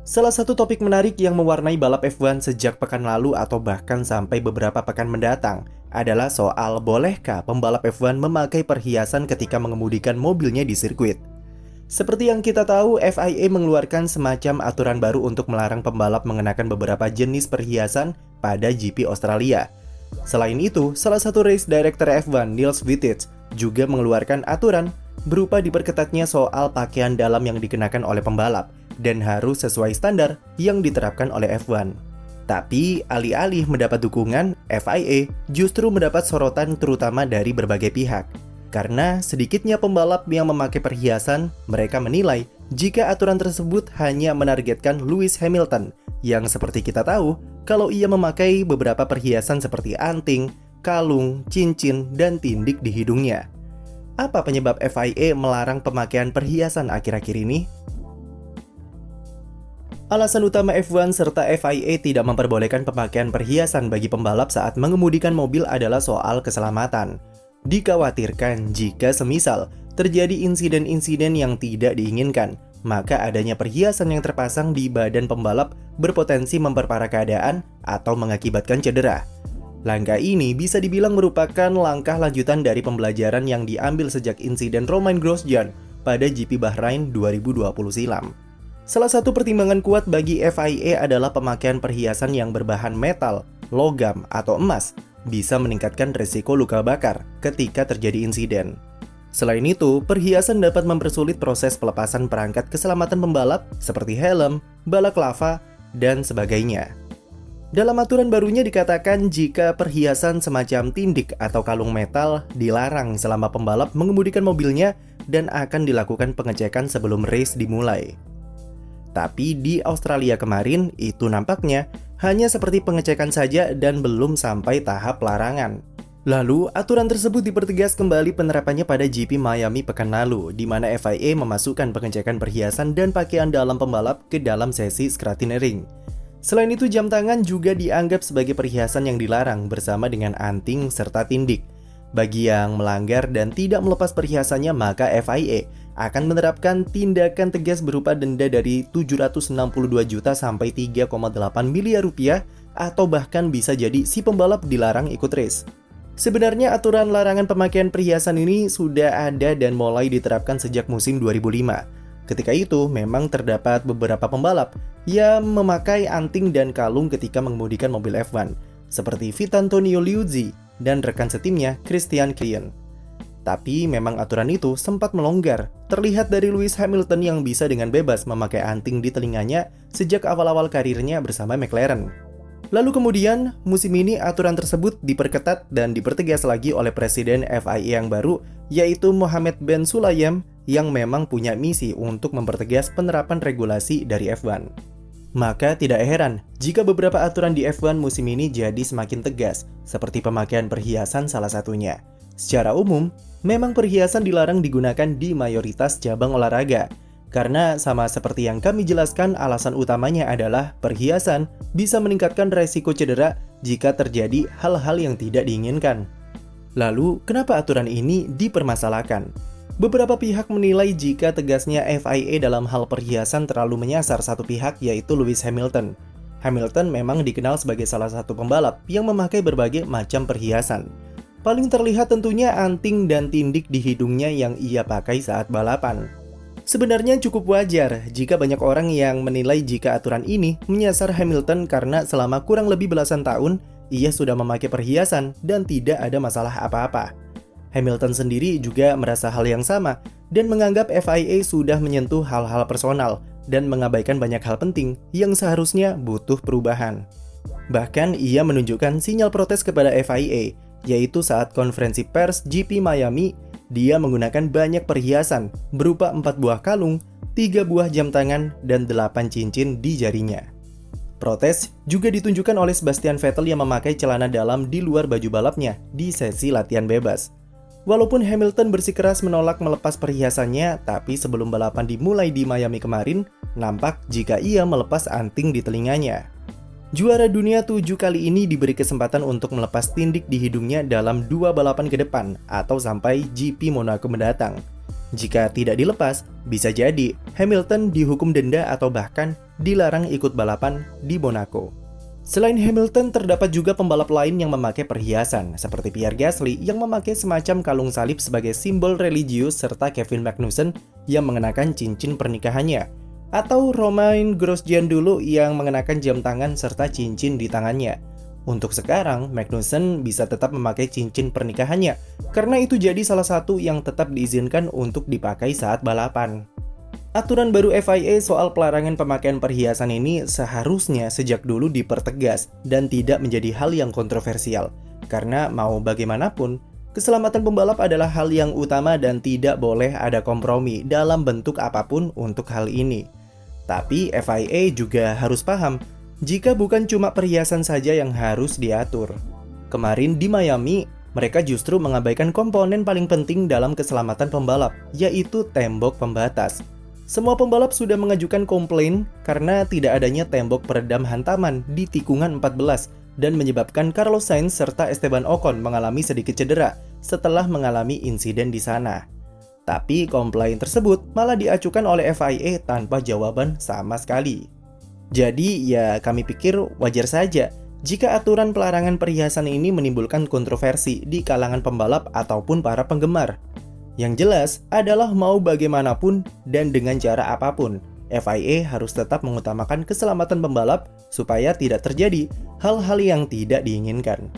Salah satu topik menarik yang mewarnai balap F1 sejak pekan lalu atau bahkan sampai beberapa pekan mendatang adalah soal bolehkah pembalap F1 memakai perhiasan ketika mengemudikan mobilnya di sirkuit. Seperti yang kita tahu, FIA mengeluarkan semacam aturan baru untuk melarang pembalap mengenakan beberapa jenis perhiasan pada GP Australia. Selain itu, salah satu race director F1, Niels Wittich, juga mengeluarkan aturan berupa diperketatnya soal pakaian dalam yang dikenakan oleh pembalap dan harus sesuai standar yang diterapkan oleh F1. Tapi, alih-alih mendapat dukungan, FIA justru mendapat sorotan terutama dari berbagai pihak. Karena sedikitnya pembalap yang memakai perhiasan, mereka menilai jika aturan tersebut hanya menargetkan Lewis Hamilton, yang seperti kita tahu, kalau ia memakai beberapa perhiasan seperti anting, kalung, cincin, dan tindik di hidungnya. Apa penyebab FIA melarang pemakaian perhiasan akhir-akhir ini? Alasan utama F1 serta FIA tidak memperbolehkan pemakaian perhiasan bagi pembalap saat mengemudikan mobil adalah soal keselamatan. Dikhawatirkan jika semisal terjadi insiden-insiden yang tidak diinginkan, maka adanya perhiasan yang terpasang di badan pembalap berpotensi memperparah keadaan atau mengakibatkan cedera. Langkah ini bisa dibilang merupakan langkah lanjutan dari pembelajaran yang diambil sejak insiden Romain Grosjean pada GP Bahrain 2020 silam. Salah satu pertimbangan kuat bagi FIA adalah pemakaian perhiasan yang berbahan metal, logam, atau emas bisa meningkatkan risiko luka bakar ketika terjadi insiden. Selain itu, perhiasan dapat mempersulit proses pelepasan perangkat keselamatan pembalap seperti helm, balaklava, dan sebagainya. Dalam aturan barunya dikatakan jika perhiasan semacam tindik atau kalung metal dilarang selama pembalap mengemudikan mobilnya dan akan dilakukan pengecekan sebelum race dimulai. Tapi di Australia kemarin, itu nampaknya hanya seperti pengecekan saja dan belum sampai tahap larangan. Lalu, aturan tersebut dipertegas kembali penerapannya pada GP Miami pekan lalu, di mana FIA memasukkan pengecekan perhiasan dan pakaian dalam pembalap ke dalam sesi scrutineering. Selain itu, jam tangan juga dianggap sebagai perhiasan yang dilarang bersama dengan anting serta tindik. Bagi yang melanggar dan tidak melepas perhiasannya, maka FIA akan menerapkan tindakan tegas berupa denda dari 762 juta sampai 3,8 miliar rupiah atau bahkan bisa jadi si pembalap dilarang ikut race. Sebenarnya aturan larangan pemakaian perhiasan ini sudah ada dan mulai diterapkan sejak musim 2005. Ketika itu memang terdapat beberapa pembalap yang memakai anting dan kalung ketika mengemudikan mobil F1, seperti Vitantonio Liuzzi dan rekan setimnya Christian Klien. Tapi memang aturan itu sempat melonggar, terlihat dari Lewis Hamilton yang bisa dengan bebas memakai anting di telinganya sejak awal-awal karirnya bersama McLaren. Lalu kemudian, musim ini aturan tersebut diperketat dan dipertegas lagi oleh Presiden FIA yang baru, yaitu Mohammed Ben Sulayem, yang memang punya misi untuk mempertegas penerapan regulasi dari F1. Maka tidak heran jika beberapa aturan di F1 musim ini jadi semakin tegas, seperti pemakaian perhiasan salah satunya. Secara umum, memang perhiasan dilarang digunakan di mayoritas cabang olahraga. Karena sama seperti yang kami jelaskan, alasan utamanya adalah perhiasan bisa meningkatkan resiko cedera jika terjadi hal-hal yang tidak diinginkan. Lalu, kenapa aturan ini dipermasalahkan? Beberapa pihak menilai jika tegasnya FIA dalam hal perhiasan terlalu menyasar satu pihak, yaitu Lewis Hamilton. Hamilton memang dikenal sebagai salah satu pembalap yang memakai berbagai macam perhiasan. Paling terlihat tentunya anting dan tindik di hidungnya yang ia pakai saat balapan. Sebenarnya cukup wajar jika banyak orang yang menilai jika aturan ini menyasar Hamilton karena selama kurang lebih belasan tahun, ia sudah memakai perhiasan dan tidak ada masalah apa-apa. Hamilton sendiri juga merasa hal yang sama dan menganggap FIA sudah menyentuh hal-hal personal dan mengabaikan banyak hal penting yang seharusnya butuh perubahan. Bahkan ia menunjukkan sinyal protes kepada FIA, yaitu saat konferensi pers GP Miami, dia menggunakan banyak perhiasan berupa 4 buah kalung, 3 buah jam tangan, dan 8 cincin di jarinya. Protes juga ditunjukkan oleh Sebastian Vettel yang memakai celana dalam di luar baju balapnya di sesi latihan bebas. Walaupun Hamilton bersikeras menolak melepas perhiasannya, tapi sebelum balapan dimulai di Miami kemarin, nampak jika ia melepas anting di telinganya. Juara dunia 7 kali ini diberi kesempatan untuk melepas tindik di hidungnya dalam 2 balapan ke depan atau sampai GP Monaco mendatang. Jika tidak dilepas, bisa jadi Hamilton dihukum denda atau bahkan dilarang ikut balapan di Monaco. Selain Hamilton, terdapat juga pembalap lain yang memakai perhiasan, seperti Pierre Gasly yang memakai semacam kalung salib sebagai simbol religius, serta Kevin Magnussen yang mengenakan cincin pernikahannya, atau Romain Grosjean dulu yang mengenakan jam tangan serta cincin di tangannya. Untuk sekarang, Magnussen bisa tetap memakai cincin pernikahannya, karena itu jadi salah satu yang tetap diizinkan untuk dipakai saat balapan. Aturan baru FIA soal pelarangan pemakaian perhiasan ini seharusnya sejak dulu dipertegas dan tidak menjadi hal yang kontroversial. Karena mau bagaimanapun, keselamatan pembalap adalah hal yang utama dan tidak boleh ada kompromi dalam bentuk apapun untuk hal ini. Tapi FIA juga harus paham, jika bukan cuma perhiasan saja yang harus diatur. Kemarin di Miami, mereka justru mengabaikan komponen paling penting dalam keselamatan pembalap, yaitu tembok pembatas. Semua pembalap sudah mengajukan komplain karena tidak adanya tembok peredam hantaman di tikungan 14 dan menyebabkan Carlos Sainz serta Esteban Ocon mengalami sedikit cedera setelah mengalami insiden di sana. Tapi komplain tersebut malah diajukan oleh FIA tanpa jawaban sama sekali. Jadi ya kami pikir wajar saja jika aturan pelarangan perhiasan ini menimbulkan kontroversi di kalangan pembalap ataupun para penggemar. Yang jelas adalah mau bagaimanapun dan dengan cara apapun, FIA harus tetap mengutamakan keselamatan pembalap supaya tidak terjadi hal-hal yang tidak diinginkan.